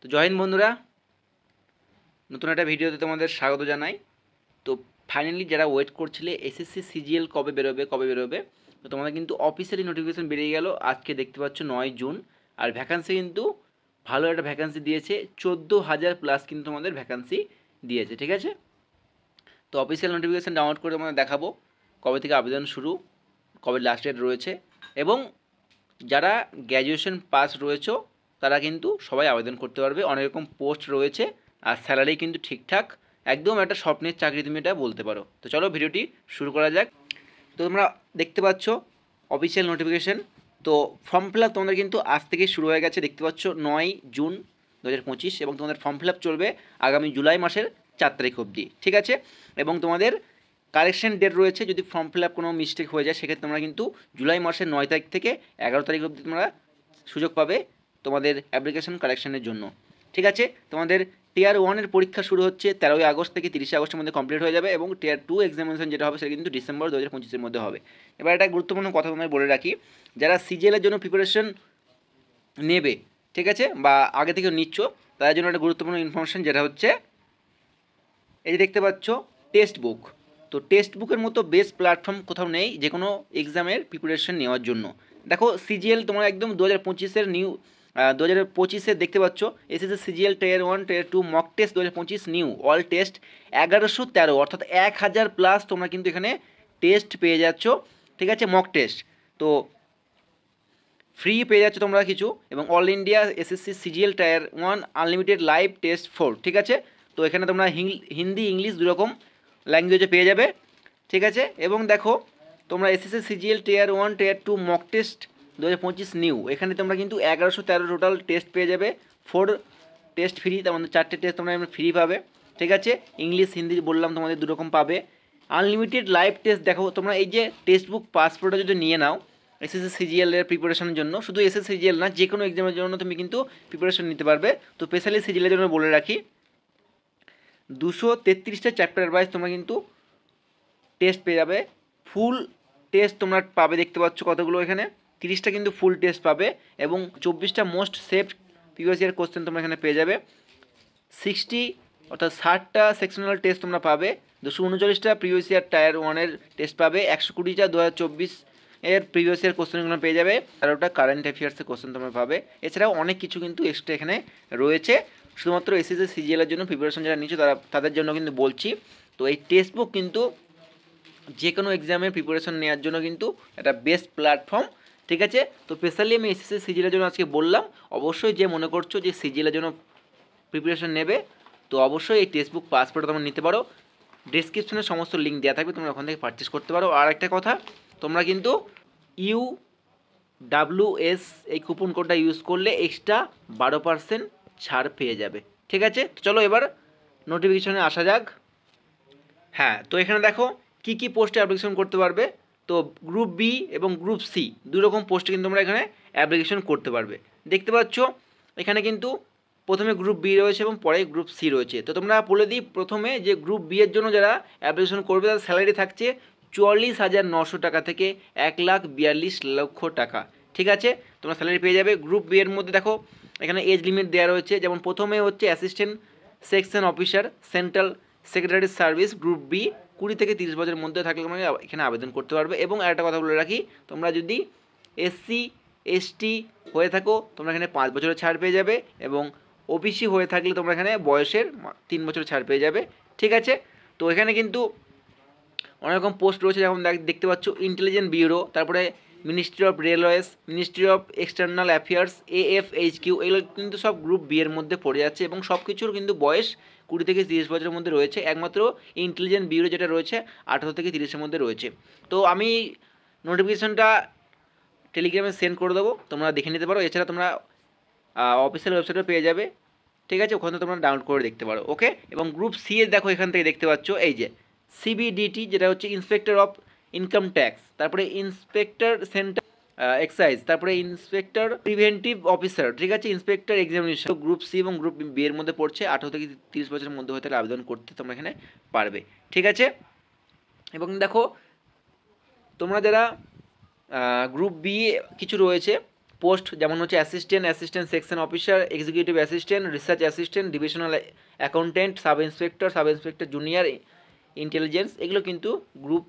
তো জয় হিন্দ বন্ধুরা, নতুন একটা ভিডিওতে তোমাদের স্বাগত জানাই। তো ফাইনালি যারা ওয়েট করছিলে এসএসসি সিজিএল কবে বেরোবে, তো তোমাদের কিন্তু অফিসিয়ালি নোটিফিকেশন বেরিয়ে গেল। আজকে দেখতে পাচ্ছ 9 জুন। আর ভ্যাকান্সি কিন্তু ভালো একটা ভ্যাকান্সি দিয়েছে, 14,000 প্লাস কিন্তু তোমাদের ভ্যাকান্সি দিয়েছে। ঠিক আছে, তো অফিসিয়াল নোটিফিকেশন ডাউনলোড করে তোমাদের দেখাবো কবে থেকে আবেদন শুরু, কবে লাস্ট ডেট রয়েছে, এবং যারা গ্র্যাজুয়েশন পাস রয়েছে তারা কিন্তু সবাই আবেদন করতে পারবে। অনেক রকম পোস্ট রয়েছে, আর স্যালারি কিন্তু ঠিকঠাক, একদম একটা স্বপ্নের চাকরি তুমি এটা বলতে পারো। তো চলো ভিডিওটি শুরু করা যাক। তো তোমরা দেখতে পাচ্ছ অফিসিয়াল নোটিফিকেশন। তো ফর্ম ফিল আপ তোমাদের কিন্তু আজ থেকেই শুরু হয়ে গেছে। দেখতে পাচ্ছ 9 জুন 2025, এবং তোমাদের ফর্ম ফিল আপ চলবে আগামী জুলাই মাসের 4 তারিখ অবধি। ঠিক আছে, এবং তোমাদের কারেকশন ডেট রয়েছে, যদি ফর্ম ফিল আপ কোনো মিস্টেক হয়ে যায় সেক্ষেত্রে তোমরা কিন্তু জুলাই মাসের 9 তারিখ থেকে 11 তারিখ অবধি তোমরা সুযোগ পাবে তোমাদের অ্যাপ্লিকেশন কারেকশনের জন্য। ঠিক আছে, তোমাদের টিয়ার 1-এর পরীক্ষা শুরু হচ্ছে 13 আগস্ট থেকে 30 আগস্টের মধ্যে কমপ্লিট হয়ে যাবে, এবং টিয়ার 2 এক্সামিনেশন যেটা হবে সেটা কিন্তু ডিসেম্বর 2025-এর মধ্যে হবে। এবার একটা গুরুত্বপূর্ণ কথা তোমায় বলে রাখি, যারা সিজিএলের জন্য প্রিপারেশন নেবে, ঠিক আছে, বা আগে থেকে নিচ্ছ, তাদের জন্য একটা গুরুত্বপূর্ণ ইনফরমেশন, যেটা হচ্ছে এই যে দেখতে পাচ্ছ টেক্সট বুক। তো টেক্সট বুকের মতো বেস্ট প্ল্যাটফর্ম কোথাও নেই যে কোনো এক্সামের প্রিপারেশন নেওয়ার জন্য। দেখো সিজিএল তোমার একদম 2025-এর নিউ, 2025-এ দেখতে পাচ্ছ এসএসসি সিজিএল টিয়ার 1 টিয়ার 2 mock test 2025 new all test 1113, অর্থাৎ 1000 প্লাস তোমরা কিন্তু এখানে টেস্ট পেয়ে যাচ্ছ। ঠিক আছে, মক টেস্ট তো ফ্রি পেয়ে যাচ্ছ তোমরা কিছু, এবং all India SSC CGL tyre 1 unlimited live test 4। ঠিক আছে, তো এখানে তোমরা হিন্দি ইংলিশ দুরকম ল্যাঙ্গুয়েজে পেয়ে যাবে। ঠিক আছে, এবং দেখো তোমরা এসএসসি সিজিএল টিয়ার 1 টিয়ার 2 মক টেস্ট 2025 নিউ, এখানে তোমরা কিন্তু 1113 টোটাল টেস্ট পেয়ে যাবে। 4 টেস্ট ফ্রি, তার মধ্যে 4টে টেস্ট তোমরা ফ্রি পাবে। ঠিক আছে, ইংলিশ হিন্দি বললাম তোমাদের দুরকম পাবে। আনলিমিটেড লাইভ টেস্ট, দেখো তোমরা এই যে টেক্সট বুক পাসপোর্টটা যদি নিয়ে নাও এসএসসি সিজিএল এর প্রিপারেশনের জন্য, শুধু এসএসসি সিজিএল না, যে কোনো এক্সামের জন্য তুমি কিন্তু প্রিপারেশন নিতে পারবে। তো স্পেশালি সিজিএলের জন্য বলে রাখি 233টা চ্যাপ্টার ওয়াইজ তোমরা কিন্তু টেস্ট পেয়ে যাবে। ফুল টেস্ট তোমরা পাবে, দেখতে পাচ্ছ কতগুলো এখানে 30টা কিন্তু ফুল টেস্ট পাবে, এবং 24টা most safest previous year question তোমরা এখানে পেয়ে যাবে। 60 অর্থাৎ 60টা সেকশনাল টেস্ট তোমরা পাবে। 239টা প্রিভিয়াস ইয়ার টায়ার 1-এর টেস্ট পাবে। 120টা 2024 এর প্রিভিয়াস ইয়ার কোশ্চেনগুলো পেয়ে যাবে। 13টা কারেন্ট অ্যাফেয়ার্সের কোশ্চেন তোমরা পাবে। এছাড়াও অনেক কিছু কিন্তু এক্সট্রা এখানে রয়েছে, শুধুমাত্র এসএসসি সিজিএলের জন্য প্রিপারেশন যারা নিচ্ছে তাদের জন্য কিন্তু বলছি। তো এই টেক্সট বুক কিন্তু যে কোনো এক্সামের প্রিপারেশন নেওয়ার জন্য কিন্তু একটা বেস্ট প্ল্যাটফর্ম। ঠিক আছে, তো স্পেশালি আমি এসএসসি সিজিএলের জন্য আজকে বললাম। অবশ্যই যে মনে করছো যে সিজিএলের জন্য প্রিপারেশন নেবে, তো অবশ্যই এই টেক্সট বুক পাসপোর্ট তোমরা নিতে পারো। ডেসক্রিপশনে সমস্ত লিঙ্ক দেওয়া থাকবে, তোমরা ওখান থেকে পারচেস করতে পারো। আর একটা কথা, তোমরা কিন্তু UWS এই কুপন কোডটা ইউজ করলে এক্সট্রা 12% ছাড় পেয়ে যাবে। ঠিক আছে, তো চলো এবার নোটিফিকেশনে আসা যাক। হ্যাঁ, তো এখানে দেখো কি কি পোস্টে অ্যাপ্লিকেশন করতে পারবে। তো গ্রুপ বি এবং গ্রুপ সি দুই রকম পোস্টে কিন্তু তোমরা এখানে অ্যাপ্লিকেশন করতে পারবে। দেখতে পাচ্ছ এখানে কিন্তু প্রথমে গ্রুপ বি রয়েছে এবং পরে গ্রুপ সি রয়েছে। তো তোমরা বলে দিই প্রথমে যে গ্রুপ বি এর জন্য যারা অ্যাপ্লিকেশন করবে তাদের স্যালারি থাকছে 44,900 টাকা থেকে 1,42,00,000 টাকা। ঠিক আছে, তোমরা স্যালারি পেয়ে যাবে। গ্রুপ বি এর মধ্যে দেখো এখানে এজ লিমিট দেওয়া রয়েছে, যেমন প্রথমে হচ্ছে assistant section officer central secretary service group B, 20 থেকে 30 বছরের মধ্যে থাকলে তোমরা এখানে আবেদন করতে পারবে। এবং আরেকটা কথা বলে রাখি, তোমরা যদি SC ST হয়ে থাকো তোমরা এখানে 5 বছরের ছাড় পেয়ে যাবে, এবং OBC হয়ে থাকলে তোমরা এখানে বয়সের 3 বছরের ছাড় পেয়ে যাবে। ঠিক আছে, তো এখানে কিন্তু অনেক রকম পোস্ট রয়েছে, যেমন দেখতে পাচ্ছ ইন্টেলিজেন্ট ব্যুরো, তারপরে ministry of railways, ministry of external affairs, AFHQ, এগুলো কিন্তু সব গ্রুপ বি এর মধ্যে পড়ে যাচ্ছে, এবং সব কিছুর কিন্তু বয়স 20 থেকে 30 বছরের মধ্যে রয়েছে। একমাত্র ইন্টেলিজেন্ট ব্যুরো যেটা রয়েছে 18 থেকে 30-এর মধ্যে রয়েছে। তো আমি নোটিফিকেশনটা টেলিগ্রামে সেন্ড করে দেবো, তোমরা দেখে নিতে পারো। এছাড়া তোমরা অফিসিয়াল ওয়েবসাইটে পেয়ে যাবে। ঠিক আছে, ওখানে তোমরা ডাউনলোড করে দেখতে পারো। ওকে, এবং গ্রুপ সি এর দেখো এখান থেকে দেখতে পাচ্ছ এই যে CBDT, যেটা হচ্ছে ইন্সপেক্টর অফ ইনকাম ট্যাক্স, তারপরে ইন্সপেক্টর সেন্টার এক্সাইজ, তারপরে ইন্সপেক্টর প্রিভেন্টিভ অফিসার। ঠিক আছে, ইন্সপেক্টর এক্সামিনেশন। গ্রুপ সি এবং গ্রুপ বি এর মধ্যে পড়ছে, 18 থেকে 30 বছরের মধ্যে হয়ে থাকলে আবেদন করতে তোমরা এখানে পারবে। ঠিক আছে, এবং দেখো তোমরা যারা গ্রুপ বি কিছু রয়েছে, পোস্ট যেমন হচ্ছে assistant section officer, executive assistant, research assistant, divisional accountant, sub inspector junior intelligence, এগুলো কিন্তু গ্রুপ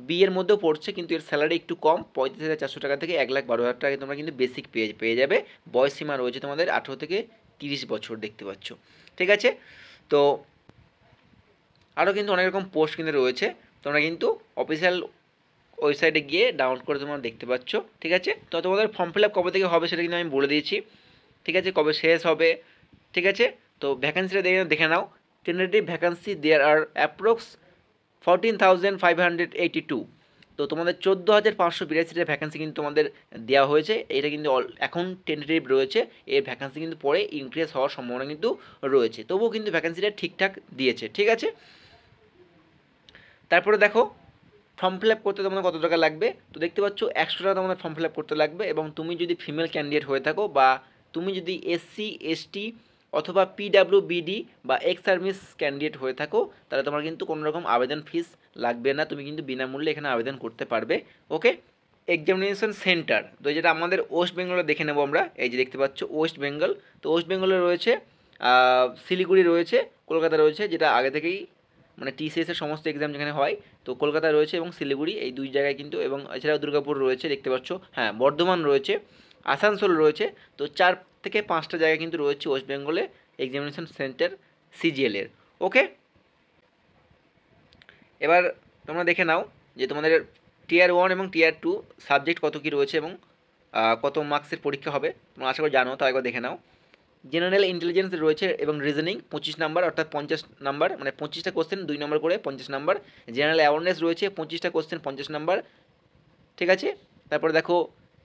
বি এর মধ্যেও পড়ছে, কিন্তু এর স্যালারি একটু কম, 35,400 টাকা থেকে 1,12,000 টাকা তোমরা কিন্তু বেসিক পেয়ে যাবে। বয়স সীমা রয়েছে তোমাদের 18 থেকে 30 বছর, দেখতে পাচ্ছ। ঠিক আছে, তো আরও কিন্তু অনেক রকম পোস্ট কিন্তু রয়েছে, তোমরা কিন্তু অফিসিয়াল ওয়েবসাইটে গিয়ে ডাউনলোড করে তোমরা দেখতে পাচ্ছ। ঠিক আছে, তো তোমাদের ফর্ম ফিল আপ কবে থেকে হবে সেটা কিন্তু আমি বলে দিয়েছি। ঠিক আছে, কবে শেষ হবে। ঠিক আছে, তো ভ্যাকেন্সিটা দেখে নাও। টেন্টেটিভ ভ্যাকেন্সি দেয়ার আর অ্যাপ্রক্স 14,582। তো তোমাদের 14,582টা ভ্যাকেন্সি কিন্তু তোমাদের দেওয়া হয়েছে। এটা কিন্তু এখন টেন্টেটিভ রয়েছে, এর ভ্যাকেন্সি কিন্তু পরে ইনক্রিজ হওয়ার সম্ভাবনা কিন্তু রয়েছে, তবুও কিন্তু ভ্যাকেন্সিটা ঠিকঠাক দিয়েছে। ঠিক আছে, তারপরে দেখো ফর্ম ফিল আপ করতে তোমাদের কত টাকা লাগবে। তো দেখতে পাচ্ছ 100 টাকা তোমাদের ফর্ম ফিল আপ করতে লাগবে, এবং তুমি যদি ফিমেল ক্যান্ডিডেট হয়ে থাকো, বা তুমি যদি SC ST অথবা PWBD বা এক্স সার্ভিস ক্যান্ডিডেট হয়ে থাকো, তাহলে তোমার কিন্তু কোনো রকম আবেদন ফিস লাগবে না, তুমি কিন্তু বিনামূল্যে এখানে আবেদন করতে পারবে। ওকে, এক্সামিনেশন সেন্টার, তো যেটা আমাদের ওয়েস্ট বেঙ্গলে দেখে নেবো আমরা, এই যে দেখতে পাচ্ছ ওয়েস্ট বেঙ্গল। তো ওয়েস্ট বেঙ্গলে রয়েছে শিলিগুড়ি রয়েছে, কলকাতা রয়েছে, যেটা আগে থেকেই মানে TCS এর সমস্ত এক্সাম যেখানে হয়, তো কলকাতা রয়েছে এবং শিলিগুড়ি, এই দুই জায়গায় কিন্তু, এবং এছাড়াও দুর্গাপুর রয়েছে দেখতে পাচ্ছ, হ্যাঁ বর্ধমান রয়েছে, আসানসোল রয়েছে। তো 4 থেকে 5টা জায়গা কিন্তু রয়েছে ওয়েস্ট বেঙ্গলে এক্সামিনেশন সেন্টার CGL এর। ওকে, এবার তোমরা দেখে নাও যে তোমাদের টিয়ার 1 এবং টিয়ার 2 সাবজেক্ট কত কী রয়েছে এবং কত মার্কসের পরীক্ষা হবে, তোমরা আশা করি জানো, তাও একবার দেখে নাও। জেনারেল ইন্টেলিজেন্স রয়েছে এবং রিজনিং 25 নাম্বার, অর্থাৎ 50 নাম্বার, মানে 25টা কোশ্চেন 2 নম্বর করে 50 নাম্বার। জেনারেল অ্যাওয়ারনেস রয়েছে 25টা কোশ্চেন 50 নাম্বার। ঠিক আছে, তারপরে দেখো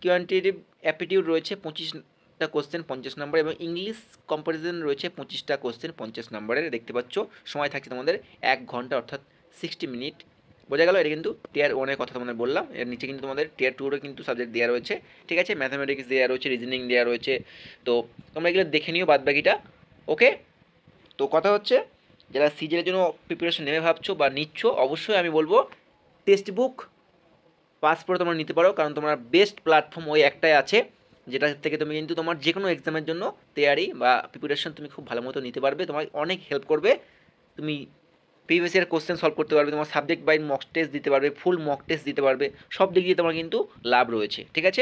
কোয়ান্টিটেটিভ অ্যাপটিটিউড রয়েছে 25টা কোশ্চেন 50 নাম্বার, এবং ইংলিশ কম্পারিজন রয়েছে 25টা কোশ্চেন 50 নাম্বারের। দেখতে পাচ্ছ সময় থাকছে তোমাদের 1 ঘন্টা, অর্থাৎ 60 মিনিট। বোঝা গেল, এটা কিন্তু টিয়ার 1-এর কথা তোমাদের বললাম। এর নিচে কিন্তু তোমাদের টিয়ার 2-এরও কিন্তু সাবজেক্ট দেওয়া রয়েছে। ঠিক আছে, ম্যাথামেটিক্স দেওয়া রয়েছে, রিজনিং দেওয়া রয়েছে, তো তোমরা এগুলো দেখে নিও বাদ বাকিটা। ওকে, তো কথা হচ্ছে যারা সিজিএলের জন্য প্রিপারেশন নেবে ভাবছো বা নিচ্ছ, অবশ্যই আমি বলবো টেক্সট বুক পাস করে তোমরা নিতে পারো, কারণ তোমার বেস্ট প্ল্যাটফর্ম ওই একটাই আছে, যেটা থেকে তুমি কিন্তু তোমার যে কোনো এক্সামের জন্য তৈয়ারি বা প্রিপারেশন তুমি খুব ভালো মতো নিতে পারবে, তোমার অনেক হেল্প করবে। তুমি প্রিভিয়াস ইয়ার কোশ্চেন সলভ করতে পারবে, তোমার সাবজেক্ট বাই মক টেস্ট দিতে পারবে, ফুল মক টেস্ট দিতে পারবে, সব দিক দিয়ে তোমার কিন্তু লাভ রয়েছে। ঠিক আছে,